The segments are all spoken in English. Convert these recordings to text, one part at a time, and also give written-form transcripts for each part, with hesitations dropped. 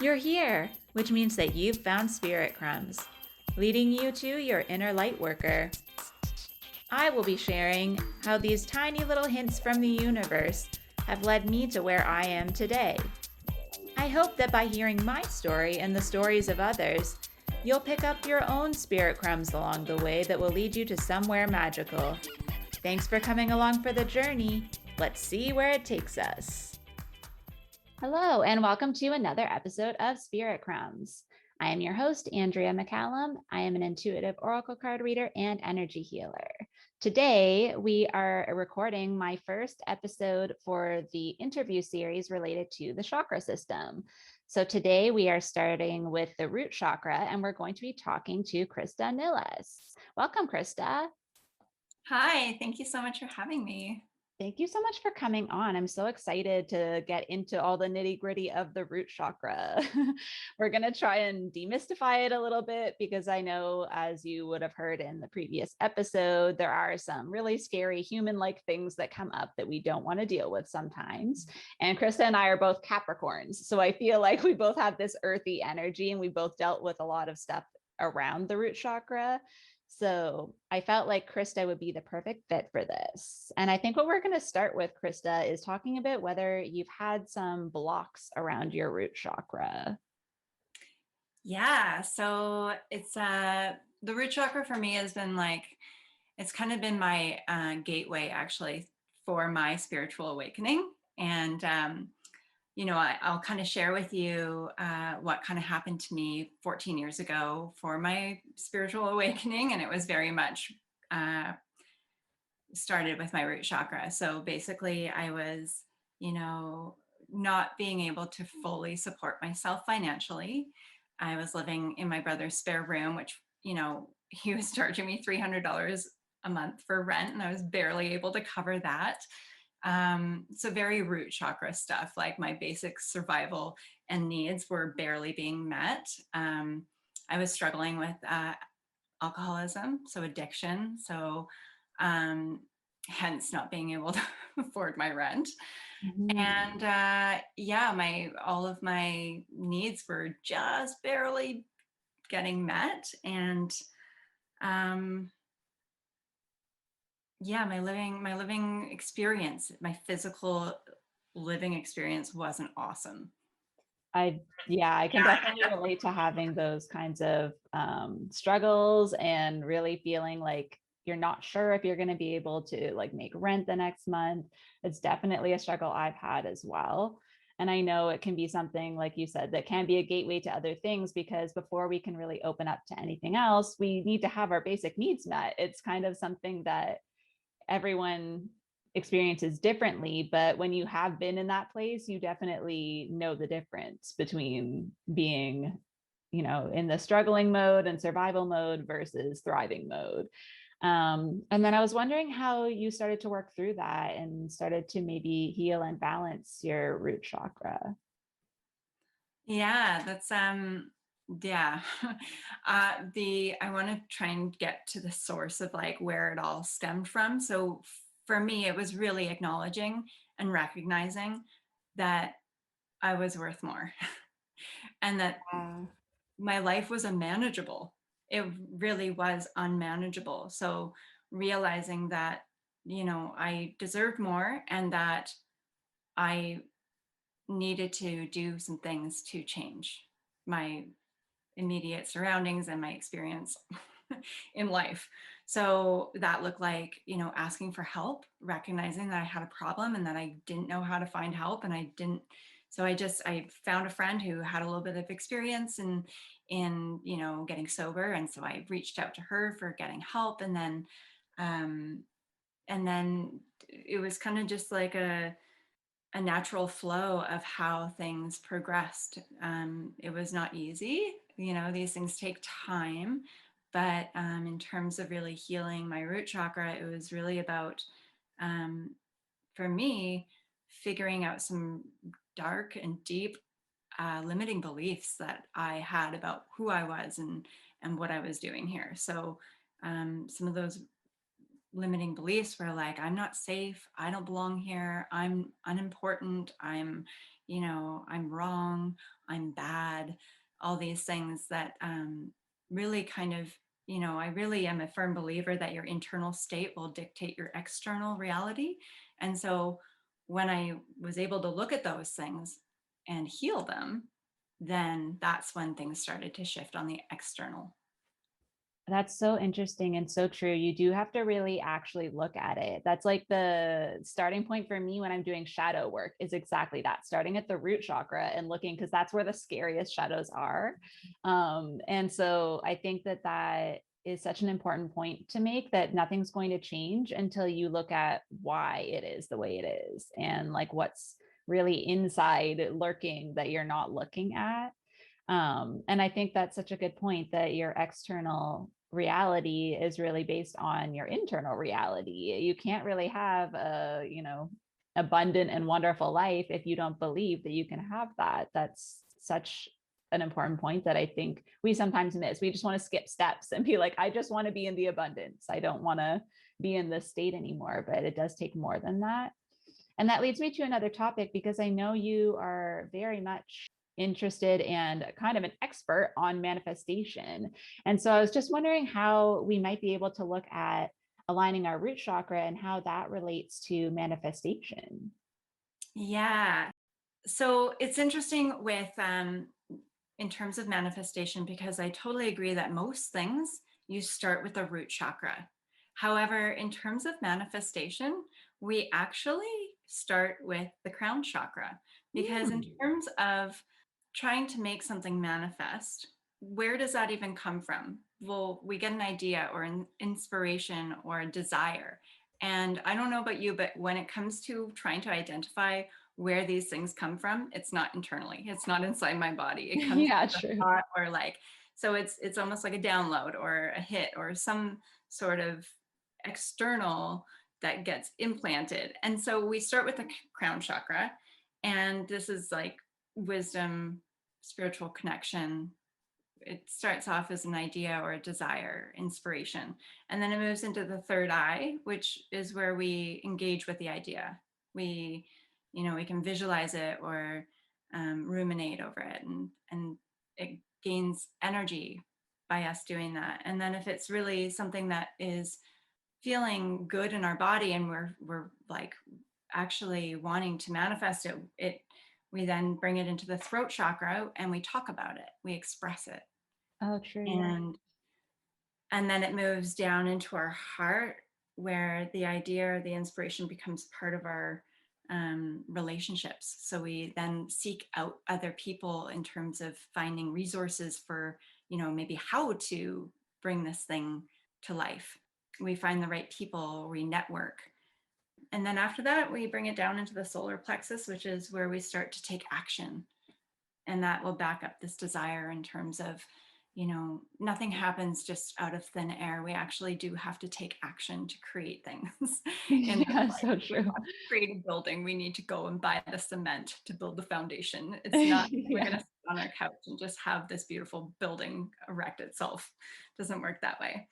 You're here, which means that you've found Spirit Crumbs, leading you to your inner light worker. I will be sharing how these tiny little hints from the universe have led me to where I am today. I hope that by hearing my story and the stories of others, you'll pick up your own spirit crumbs along the way that will lead you to somewhere magical. Thanks for coming along for the journey. Let's see where it takes us. Hello, and welcome to another episode of Spirit Crumbs. I am your host, Andrea McCallum. I am an intuitive oracle card reader and energy healer. Today, we are recording my first episode for the interview series related to the chakra system. So today we are starting with the root chakra, and we're going to be talking to Christa Nilles. Welcome, Christa. Hi, thank you so much for having me. Thank you so much for coming on. I'm so excited to get into all the nitty gritty of the root chakra. We're going to try and demystify it a little bit because I know, as you would have heard in the previous episode, there are some really scary human-like things that come up that we don't want to deal with sometimes. And Christa and I are both Capricorns. So I feel like we both have this earthy energy and we both dealt with a lot of stuff around the root chakra. So I felt like Christa would be the perfect fit for this. And I think what we're going to start with, Christa, is talking about whether you've had some blocks around your root chakra. Yeah, so it's the root chakra for me has been like, it's kind of been my gateway actually for my spiritual awakening. And I'll kind of share with you what kind of happened to me 14 years ago for my spiritual awakening. And it was very much started with my root chakra. So basically I was, not being able to fully support myself financially. I was living in my brother's spare room, which, he was charging me $300 a month for rent, and I was barely able to cover that. So very root chakra stuff, like my basic survival and needs were barely being met. I was struggling with alcoholism, so addiction. So hence not being able to afford my rent. And all of my needs were just barely getting met. And my living experience, my physical living experience wasn't awesome. I can definitely relate to having those kinds of struggles and really feeling like you're not sure if you're going to be able to like make rent the next month. It's definitely a struggle I've had as well. And I know it can be something, like you said, that can be a gateway to other things, because before we can really open up to anything else, we need to have our basic needs met. It's kind of something that everyone experiences differently, but when you have been in that place, you definitely know the difference between being, in the struggling mode and survival mode versus thriving mode. And then I was wondering how you started to work through that and started to maybe heal and balance your root chakra. Yeah, that's yeah. I want to try and get to the source of like where it all stemmed from. So for me, it was really acknowledging and recognizing that I was worth more and that my life was unmanageable. It really was unmanageable. So realizing that, I deserved more and that I needed to do some things to change my immediate surroundings and my experience in life. So that looked like, asking for help, recognizing that I had a problem and that I didn't know how to find help. And I found a friend who had a little bit of experience in getting sober. And so I reached out to her for getting help. Um, and then it was kind of just like a natural flow of how things progressed. It was not easy. These things take time, but in terms of really healing my root chakra, it was really about, for me, figuring out some dark and deep limiting beliefs that I had about who I was and what I was doing here. So some of those limiting beliefs were like, I'm not safe, I don't belong here, I'm unimportant, I'm wrong, I'm bad, all these things that really kind of, I really am a firm believer that your internal state will dictate your external reality. And so when I was able to look at those things and heal them, then that's when things started to shift on the external. That's so interesting and so true. You do have to really actually look at it. That's like the starting point for me when I'm doing shadow work is exactly that, starting at the root chakra and looking, because that's where the scariest shadows are. And so I think that that is such an important point to make, that nothing's going to change until you look at why it is the way it is and like what's really inside lurking that you're not looking at. And I think that's such a good point, that your external reality is really based on your internal reality. You can't really have a, abundant and wonderful life if you don't believe that you can have that. That's such an important point that I think we sometimes miss. We just want to skip steps and be like, I just want to be in the abundance. I don't want to be in this state anymore, but it does take more than that. And that leads me to another topic, because I know you are very much interested and kind of an expert on manifestation. And so I was just wondering how we might be able to look at aligning our root chakra and how that relates to manifestation. Yeah. So it's interesting with, in terms of manifestation, because I totally agree that most things you start with the root chakra. However, in terms of manifestation, we actually start with the crown chakra, because in terms of trying to make something manifest, where does that even come from? Well, we get an idea or an inspiration or a desire. And I don't know about you, but when it comes to trying to identify where these things come from, it's not internally, it's not inside my body. It comes Yeah, from a true. thought, or like, so it's almost like a download or a hit or some sort of external that gets implanted. And so we start with the crown chakra, and this is like wisdom, spiritual connection. It starts off as an idea or a desire, inspiration, and then it moves into the third eye, which is where we engage with the idea. We can visualize it or ruminate over it, and it gains energy by us doing that. And then if it's really something that is feeling good in our body, and we're like actually wanting to manifest it, we then bring it into the throat chakra and we talk about it, we express it. Oh, true. Yeah. And then it moves down into our heart, where the idea or the inspiration becomes part of our relationships. So we then seek out other people in terms of finding resources for, maybe how to bring this thing to life. We find the right people, we network. And then after that, we bring it down into the solar plexus, which is where we start to take action. And that will back up this desire in terms of, nothing happens just out of thin air. We actually do have to take action to create things in this Yeah, life. so If we true. want to create a building, we need to go and buy the cement to build the foundation. It's not, we're going Yeah. to sit on our couch and just have this beautiful building erect itself. It doesn't work that way.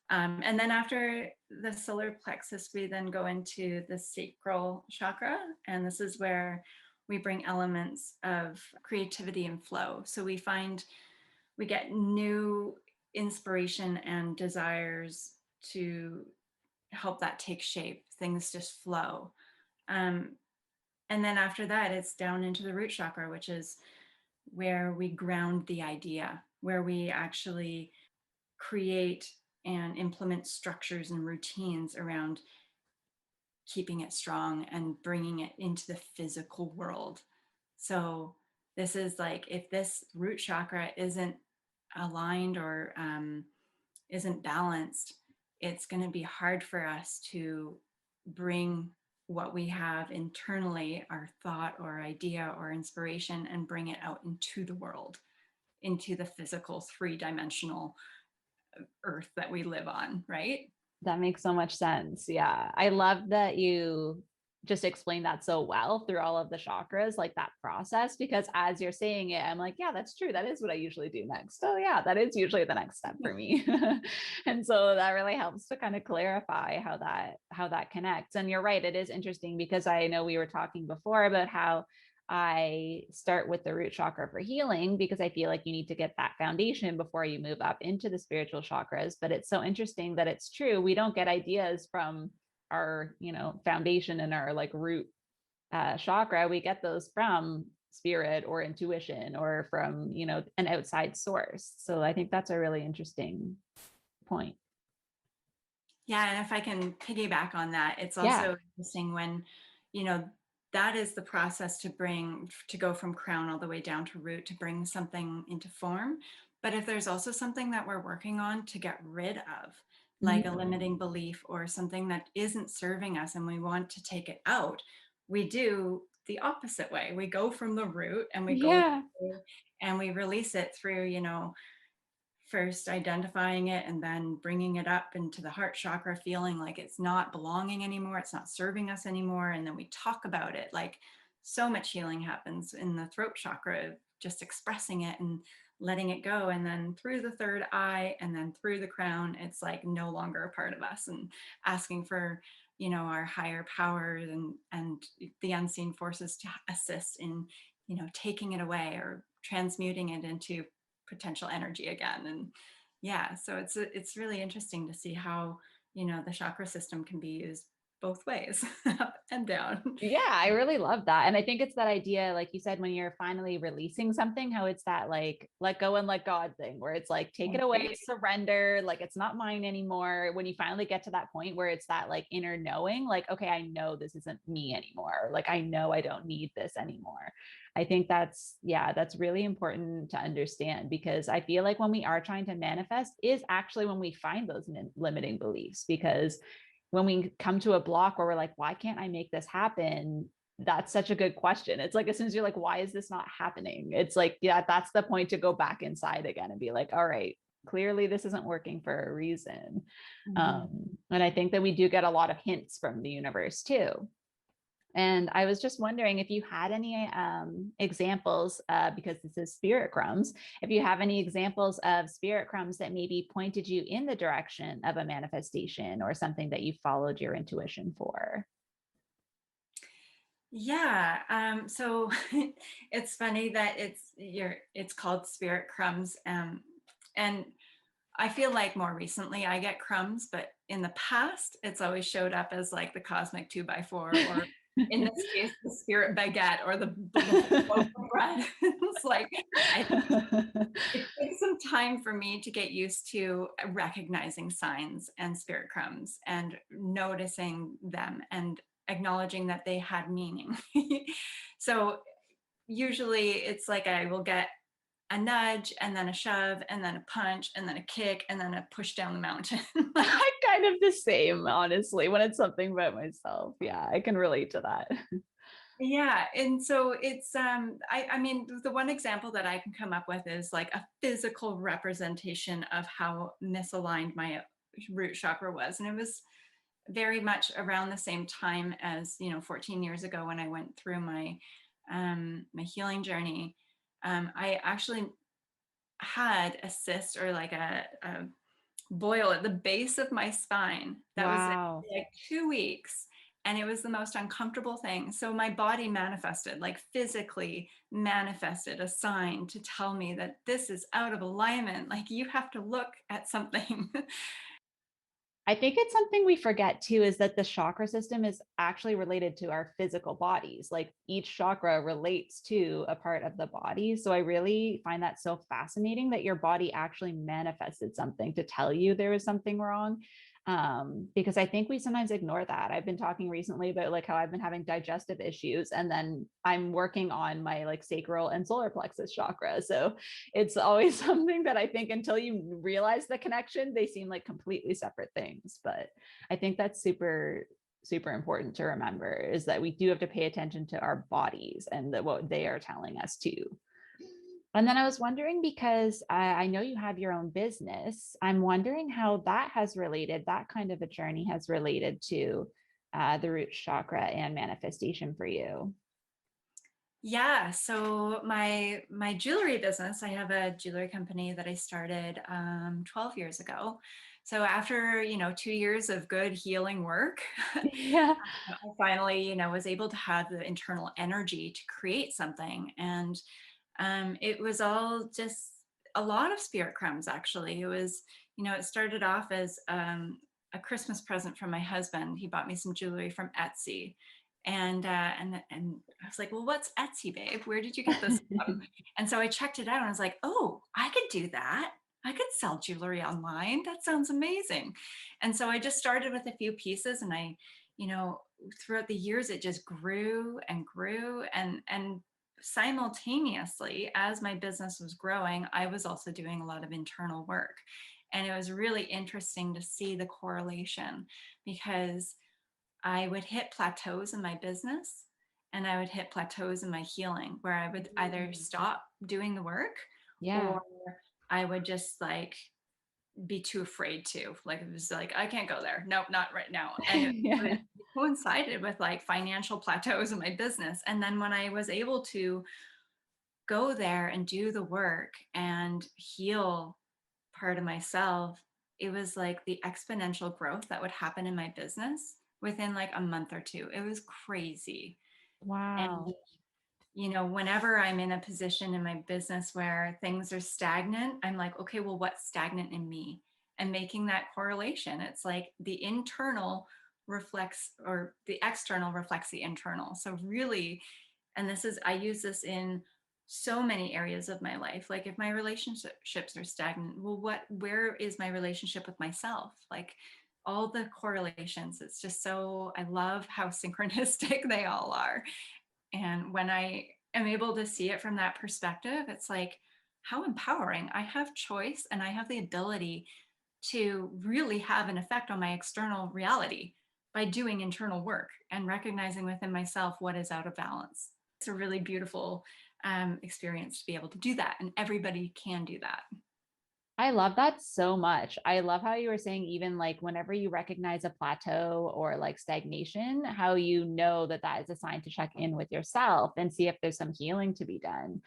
And then after the solar plexus, we then go into the sacral chakra. And this is where we bring elements of creativity and flow. So we get new inspiration and desires to help that take shape. Things just flow. Um, and then after that, it's down into the root chakra, which is where we ground the idea, where we actually create and implement structures and routines around keeping it strong and bringing it into the physical world. So this is like, if this root chakra isn't aligned or isn't balanced, it's going to be hard for us to bring what we have internally, our thought or idea or inspiration, and bring it out into the world, into the physical three-dimensional earth that we live on, right? That makes so much sense. Yeah. I love that you just explained that so well through all of the chakras, like that process, because as you're saying it, I'm like, yeah, that's true. That is what I usually do next. Oh yeah, that is usually the next step for me. And so that really helps to kind of clarify how that connects. And you're right, it is interesting because I know we were talking before about how I start with the root chakra for healing because I feel like you need to get that foundation before you move up into the spiritual chakras. But it's so interesting that it's true. We don't get ideas from our, foundation and our like root chakra. We get those from spirit or intuition or from, an outside source. So I think that's a really interesting point. Yeah, and if I can piggyback on that, it's Yeah. also interesting when, that is the process to go from crown all the way down to root to bring something into form. But if there's also something that we're working on to get rid of, like a limiting belief or something that isn't serving us and we want to take it out, we do the opposite way. We go from the root and we go Yeah. through and we release it through, first identifying it and then bringing it up into the heart chakra, feeling like it's not belonging anymore, it's not serving us anymore. And then we talk about it. Like, so much healing happens in the throat chakra, just expressing it and letting it go. And then through the third eye and then through the crown, it's like no longer a part of us, and asking for, our higher powers and the unseen forces to assist in, taking it away or transmuting it into potential energy again. And yeah, so it's really interesting to see how, the chakra system can be used both ways, up and down. Yeah, I really love that. And I think it's that idea, like you said, when you're finally releasing something, how it's that like let go and let God thing, where it's like take it away, surrender, like it's not mine anymore. When you finally get to that point where it's that like inner knowing, like, okay, I know this isn't me anymore. Like I know I don't need this anymore. I think that's really important to understand, because I feel like when we are trying to manifest is actually when we find those limiting beliefs, because when we come to a block where we're like, why can't I make this happen? That's such a good question. It's like, as soon as you're like, why is this not happening? It's like, yeah, that's the point to go back inside again and be like, all right, clearly this isn't working for a reason. And I think that we do get a lot of hints from the universe too. And I was just wondering if you had any examples, because this is Spirit Crumbs, if you have any examples of Spirit Crumbs that maybe pointed you in the direction of a manifestation or something that you followed your intuition for. Yeah, so it's funny that it's called Spirit Crumbs, and I feel like more recently I get crumbs, but in the past it's always showed up as like the cosmic 2x4, or in this case the spirit baguette, or the loaf of bread. It's like, I think it takes some time for me to get used to recognizing signs and spirit crumbs and noticing them and acknowledging that they had meaning. So usually it's like I will get a nudge and then a shove and then a punch and then a kick and then a push down the mountain. I kind of the same, honestly, when it's something about myself. Yeah, I can relate to that. Yeah, and so it's I mean, the one example that I can come up with is like a physical representation of how misaligned my root chakra was. And it was very much around the same time as, 14 years ago when I went through my my healing journey. I actually had a cyst, or like a boil at the base of my spine that was Wow. like 2 weeks, and it was the most uncomfortable thing. So my body manifested, like physically manifested a sign to tell me that this is out of alignment, like you have to look at something. I think it's something we forget too, is that the chakra system is actually related to our physical bodies. Like each chakra relates to a part of the body. So I really find that so fascinating that your body actually manifested something to tell you there was something wrong. Because I think we sometimes ignore that. I've been talking recently about like how I've been having digestive issues, and then I'm working on my like sacral and solar plexus chakra. So it's always something that I think until you realize the connection, they seem like completely separate things. But I think that's super, super important to remember, is that we do have to pay attention to our bodies and what they are telling us too. And then I was wondering, because I know you have your own business, I'm wondering how that has related, that kind of a journey has related to the root chakra and manifestation for you? Yeah, so my jewelry business, I have a jewelry company that I started 12 years ago. So after, 2 years of good healing work, Yeah. I finally, was able to have the internal energy to create something. And it was all just a lot of spirit crumbs, actually. It was, it started off as a Christmas present from my husband. He bought me some jewelry from Etsy. And I was like, well, what's Etsy, babe? Where did you get this from? And so I checked it out and I was like, oh, I could do that. I could sell jewelry online. That sounds amazing. And so I just started with a few pieces, and throughout the years, it just grew and grew. And simultaneously, as my business was growing, I was also doing a lot of internal work. And it was really interesting to see the correlation, because I would hit plateaus in my business and I would hit plateaus in my healing, where I would either stop doing the work, Yeah. or I would just like be too afraid to. Like, it was like, I can't go there. Nope, not right now. And it Yeah. coincided with like financial plateaus in my business. And then when I was able to go there and do the work and heal part of myself, it was like the exponential growth that would happen in my business within like a month or two. It was crazy. And Wow. whenever I'm in a position in my business where things are stagnant, I'm like, okay, well, what's stagnant in me? And making that correlation. It's like the internal reflects, or the external reflects the internal. So really, and I use this in so many areas of my life. Like, if my relationships are stagnant, well, where is my relationship with myself? Like, all the correlations. It's just so, I love how synchronistic they all are. And when I am able to see it from that perspective, it's like, how empowering. I have choice and I have the ability to really have an effect on my external reality by doing internal work and recognizing within myself what is out of balance. It's a really beautiful experience to be able to do that. And everybody can do that. I love that so much. I love how you were saying, even like whenever you recognize a plateau or like stagnation, how you know that that is a sign to check in with yourself and see if there's some healing to be done.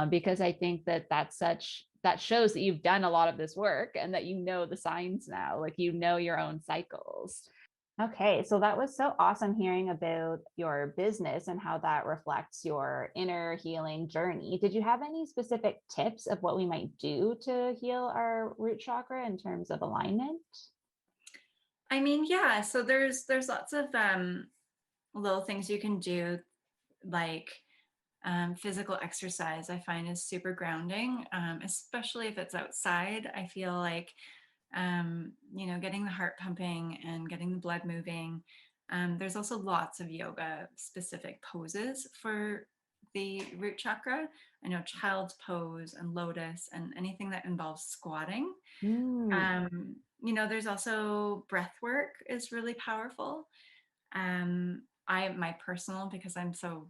Because I think that that shows that you've done a lot of this work and that you know the signs now, like you know your own cycles. Okay, so that was so awesome hearing about your business and how that reflects your inner healing journey. Did you have any specific tips of what we might do to heal our root chakra in terms of alignment? I mean, yeah, so there's lots of little things you can do, like physical exercise. I find is super grounding, especially if it's outside. I feel like getting the heart pumping and getting the blood moving. There's also lots of yoga specific poses for the root chakra. I know child's pose and lotus and anything that involves squatting. Mm. There's also breath work is really powerful. My personal, because I'm so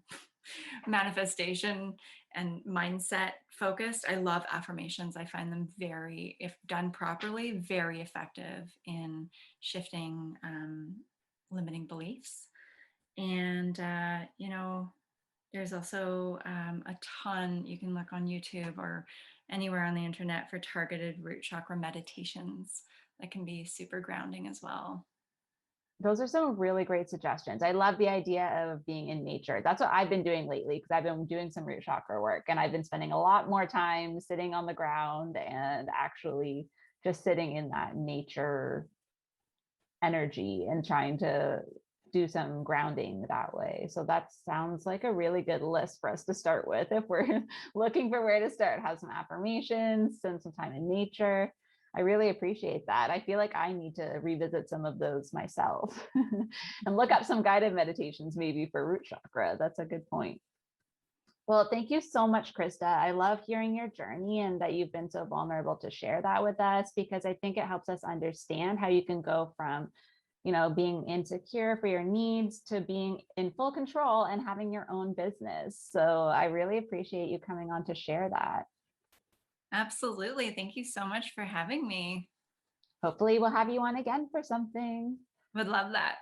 manifestation and mindset focused, I love affirmations. I find them very, if done properly, very effective in shifting limiting beliefs. And there's also a ton you can look on YouTube or anywhere on the internet for targeted root chakra meditations that can be super grounding as well. Those are some really great suggestions. I love the idea of being in nature. That's what I've been doing lately, because I've been doing some root chakra work and I've been spending a lot more time sitting on the ground and actually just sitting in that nature energy and trying to do some grounding that way. So that sounds like a really good list for us to start with if we're looking for where to start. Have some affirmations, spend some time in nature. I really appreciate that. I feel like I need to revisit some of those myself and look up some guided meditations maybe for root chakra. That's a good point. Well, thank you so much, Christa. I love hearing your journey and that you've been so vulnerable to share that with us, because I think it helps us understand how you can go from, being insecure for your needs to being in full control and having your own business. So I really appreciate you coming on to share that. Absolutely. Thank you so much for having me. Hopefully we'll have you on again for something. Would love that.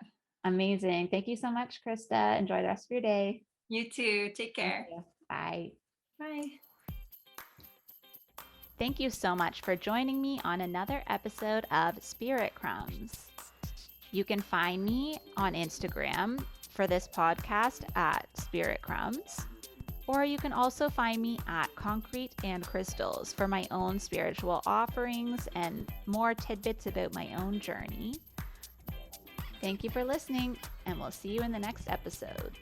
Amazing. Thank you so much, Christa. Enjoy the rest of your day. You too. Take Thank care. you. Bye. Bye. Thank you so much for joining me on another episode of Spirit Crumbs. You can find me on Instagram for this podcast at Spirit Crumbs, or you can also find me at Concrete and Crystals for my own spiritual offerings and more tidbits about my own journey. Thank you for listening, and we'll see you in the next episode.